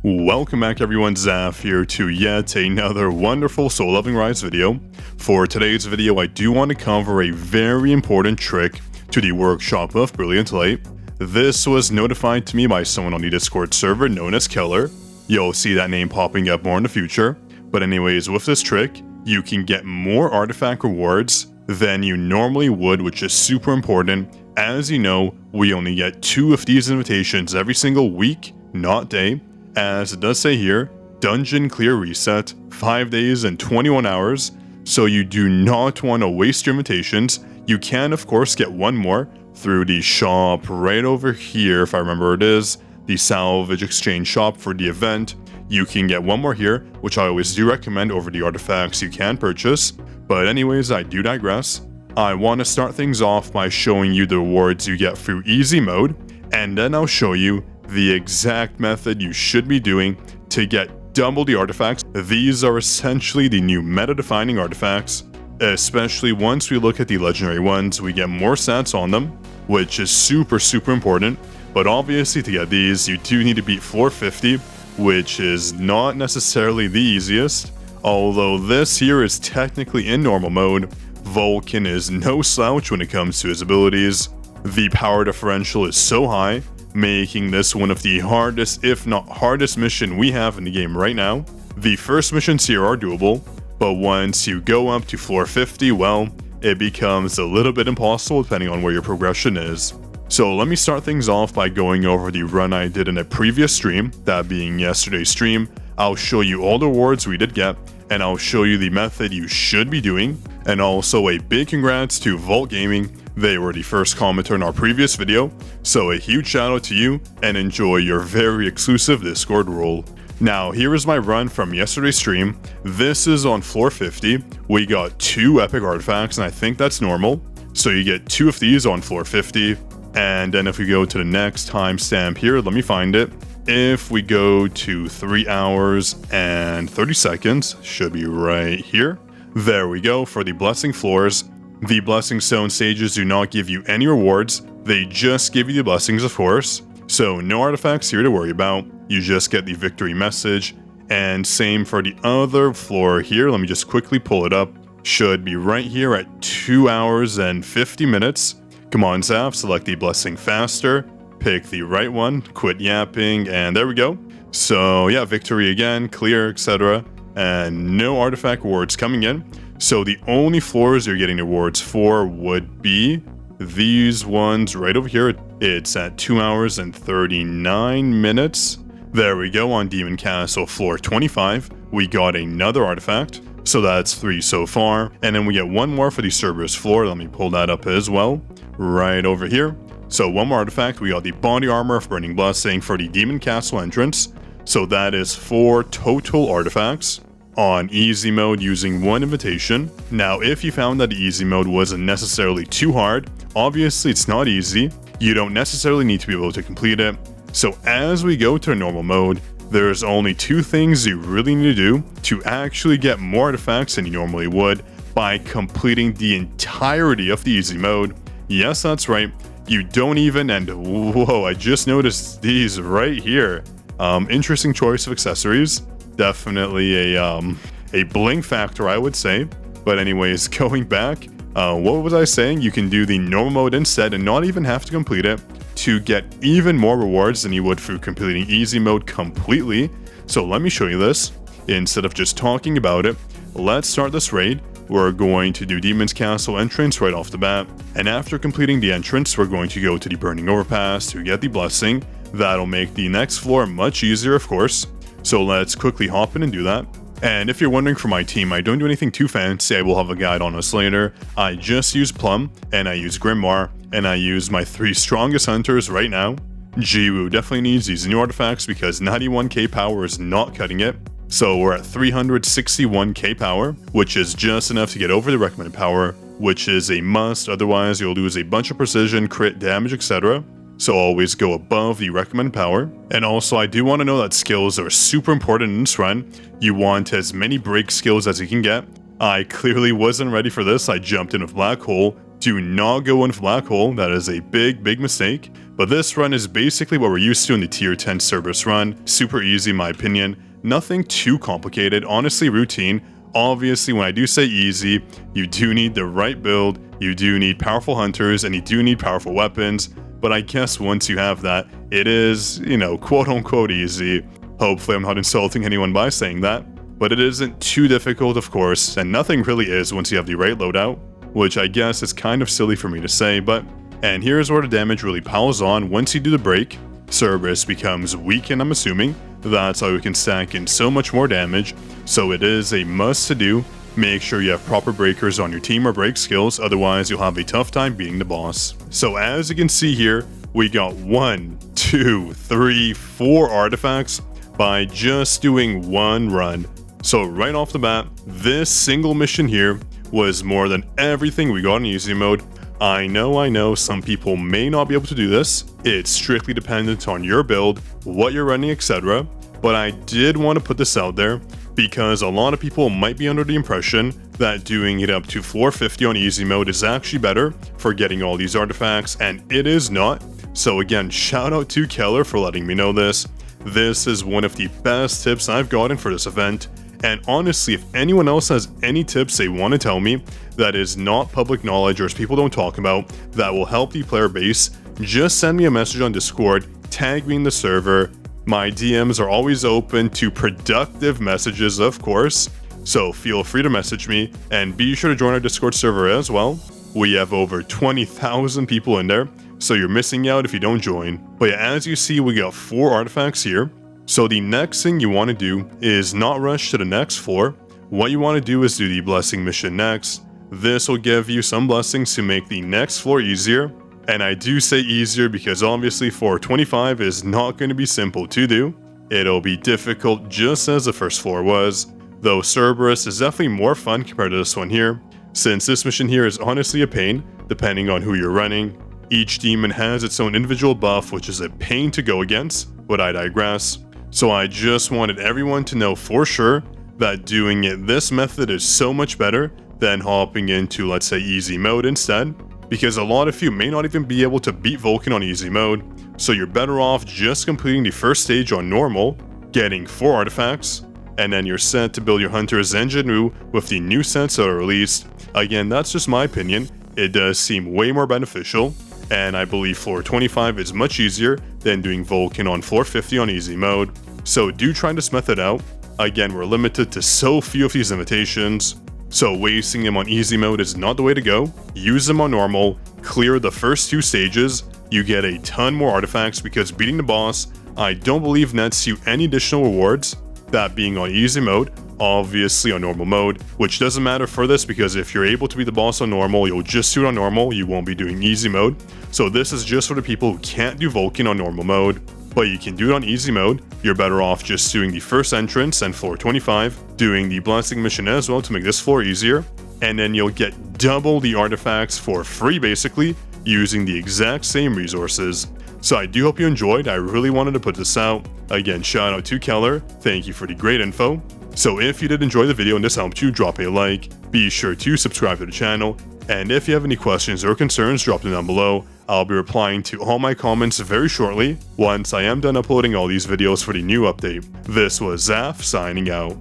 Welcome back everyone, Zaf here to yet another wonderful Soul Loving Rise video. For today's video, I do want to cover a very important trick to the workshop of Brilliant Light. This was notified to me by someone on the Discord server known as Keller. You'll see that name popping up more in the future. But anyways, with this trick, you can get more artifact rewards than you normally would, which is super important. As you know, we only get 2 of these invitations every single week, not day. As it does say here, dungeon clear reset, 5 days and 21 hours, so you do not want to waste your invitations. You can of course get one more through the shop right over here, if I remember it is, the salvage exchange shop for the event. You can get one more here, which I always do recommend over the artifacts you can purchase. But anyways, I do digress. I want to start things off by showing you the rewards you get through easy mode, and then I'll show you the exact method you should be doing to get double the artifacts. These are essentially the new meta-defining artifacts, especially once we look at the legendary ones. We get more stats on them, which is super important, but obviously to get these you do need to beat floor 50, which is not necessarily the easiest. Although this here is technically in normal mode, Vulcan is no slouch when it comes to his abilities. The power differential is so high, making this one of the hardest, if not hardest mission we have in the game right now. The first missions here are doable, but once you go up to floor 50, well, it becomes a little bit impossible depending on where your progression is. So let me start things off by going over the run I did in a previous stream, that being yesterday's stream. I'll show you all the rewards we did get, and I'll show you the method you should be doing. And also a big congrats to Vault Gaming. They were the first commenter in our previous video, so a huge shout out to you and enjoy your very exclusive Discord role. Now here is my run from yesterday's stream. This is on floor 50. We got 2 epic artifacts and I think that's normal. So you get 2 of these on floor 50. And then if we go to the next timestamp here, let me find it. If we go to 3 hours and 30 seconds, should be right here. There we go for the blessing floors. The blessing stone stages do not give you any rewards, they just give you the blessings of course. So no artifacts here to worry about, you just get the victory message. And same for the other floor here, let me just quickly pull it up. Should be right here at 2 hours and 50 minutes. Come on Zaf, select the blessing faster, pick the right one, quit yapping, and there we go. So yeah, victory again, clear, etc. And no artifact rewards coming in. So the only floors you're getting rewards for would be these ones right over here. It's at 2 hours and 39 minutes. There we go, on Demon Castle floor 25. We got another artifact. So that's 3 so far. And then we get one more for the Cerberus floor. Let me pull that up as well. Right over here. So one more artifact. We got the body armor of Burning Blessing for the Demon Castle entrance. So that is 4 total artifacts on easy mode using 1 invitation. Now if you found that the easy mode wasn't necessarily too hard, obviously it's not easy, you don't necessarily need to be able to complete it. So as we go to normal mode, there's only 2 things you really need to do to actually get more artifacts than you normally would by completing the entirety of the easy mode. Yes, that's right, you don't even, and whoa, I just noticed these right here. Interesting choice of accessories. Definitely a bling factor, I would say. But anyways, going back, what was I saying? You can do the normal mode instead and not even have to complete it to get even more rewards than you would through completing easy mode completely. So let me show you this. Instead of just talking about it, let's start this raid. We're going to do Demon's Castle entrance right off the bat. And after completing the entrance, we're going to go to the Burning Overpass to get the blessing. That'll make the next floor much easier, of course. So let's quickly hop in and do that. And if you're wondering for my team, I don't do anything too fancy. I will have a guide on us later. I just use Plum, and I use Grimoire, and I use my 3 strongest hunters right now. Jiwoo definitely needs these new artifacts because 91k power is not cutting it. So we're at 361k power, which is just enough to get over the recommended power, which is a must, otherwise you'll lose a bunch of precision, crit damage, etc. So always go above the recommended power. And also I do want to know that skills are super important in this run. You want as many break skills as you can get. I clearly wasn't ready for this. I jumped in with Black Hole, Do not go in for Black Hole, that is a big mistake. But this run is basically what we're used to in the tier 10 Cerberus run. Super easy in my opinion, nothing too complicated, honestly routine. Obviously, when I do say easy, you do need the right build, you do need powerful hunters, and you do need powerful weapons. But I guess once you have that, it is, quote unquote easy. Hopefully I'm not insulting anyone by saying that. But it isn't too difficult, of course, and nothing really is once you have the right loadout, which I guess is kind of silly for me to say, but... And here's where the damage really piles on. Once you do the break, Cerberus becomes weak, and I'm assuming that's how you can stack in so much more damage, so it is a must to do. Make sure you have proper breakers on your team or break skills, otherwise you'll have a tough time beating the boss. So as you can see here, we got 1, 2, 3, 4 artifacts by just doing one run. So right off the bat, this single mission here was more than everything we got in easy mode. I know, some people may not be able to do this. It's strictly dependent on your build, what you're running, etc. But I did want to put this out there because a lot of people might be under the impression that doing it up to floor 50 on easy mode is actually better for getting all these artifacts, and it is not. So again, shout out to Keller for letting me know this. This is one of the best tips I've gotten for this event. And honestly, if anyone else has any tips they want to tell me that is not public knowledge or people don't talk about that will help the player base, just send me a message on Discord, tag me in the server. My DMs are always open to productive messages, of course, so feel free to message me, and be sure to join our Discord server as well. We have over 20,000 people in there, so you're missing out if you don't join. But yeah, as you see, we got 4 artifacts here. So the next thing you want to do is not rush to the next floor. What you want to do is do the blessing mission next. This will give you some blessings to make the next floor easier. And I do say easier because obviously floor 25 is not going to be simple to do. It'll be difficult just as the first floor was, though Cerberus is definitely more fun compared to this one here, since this mission here is honestly a pain depending on who you're running. Each demon has its own individual buff, which is a pain to go against, but I digress. So I just wanted everyone to know for sure that doing it this method is so much better than hopping into, let's say, easy mode instead, because a lot of you may not even be able to beat Vulcan on easy mode, so you're better off just completing the first stage on normal, getting 4 artifacts, and then you're set to build your Hunters and Jinwu with the new sets that are released. Again, that's just my opinion. It does seem way more beneficial, and I believe floor 25 is much easier than doing Vulcan on floor 50 on easy mode. So do try this method out. Again, we're limited to so few of these limitations, so wasting them on easy mode is not the way to go. Use them on normal, clear the first 2 stages, you get a ton more artifacts because beating the boss, I don't believe nets you any additional rewards, that being on easy mode, obviously on normal mode, which doesn't matter for this because if you're able to beat the boss on normal, you'll just do it on normal, you won't be doing easy mode. So this is just for the people who can't do Vulcan on normal mode, but you can do it on easy mode. You're better off just doing the first entrance and floor 25, doing the blessing mission as well to make this floor easier, and then you'll get double the artifacts for free basically, using the exact same resources. So I do hope you enjoyed. I really wanted to put this out. Again, shout out to Keller, thank you for the great info. So if you did enjoy the video and this helped you, drop a like, be sure to subscribe to the channel, and if you have any questions or concerns, drop them down below. I'll be replying to all my comments very shortly, once I am done uploading all these videos for the new update. This was Zaf signing out.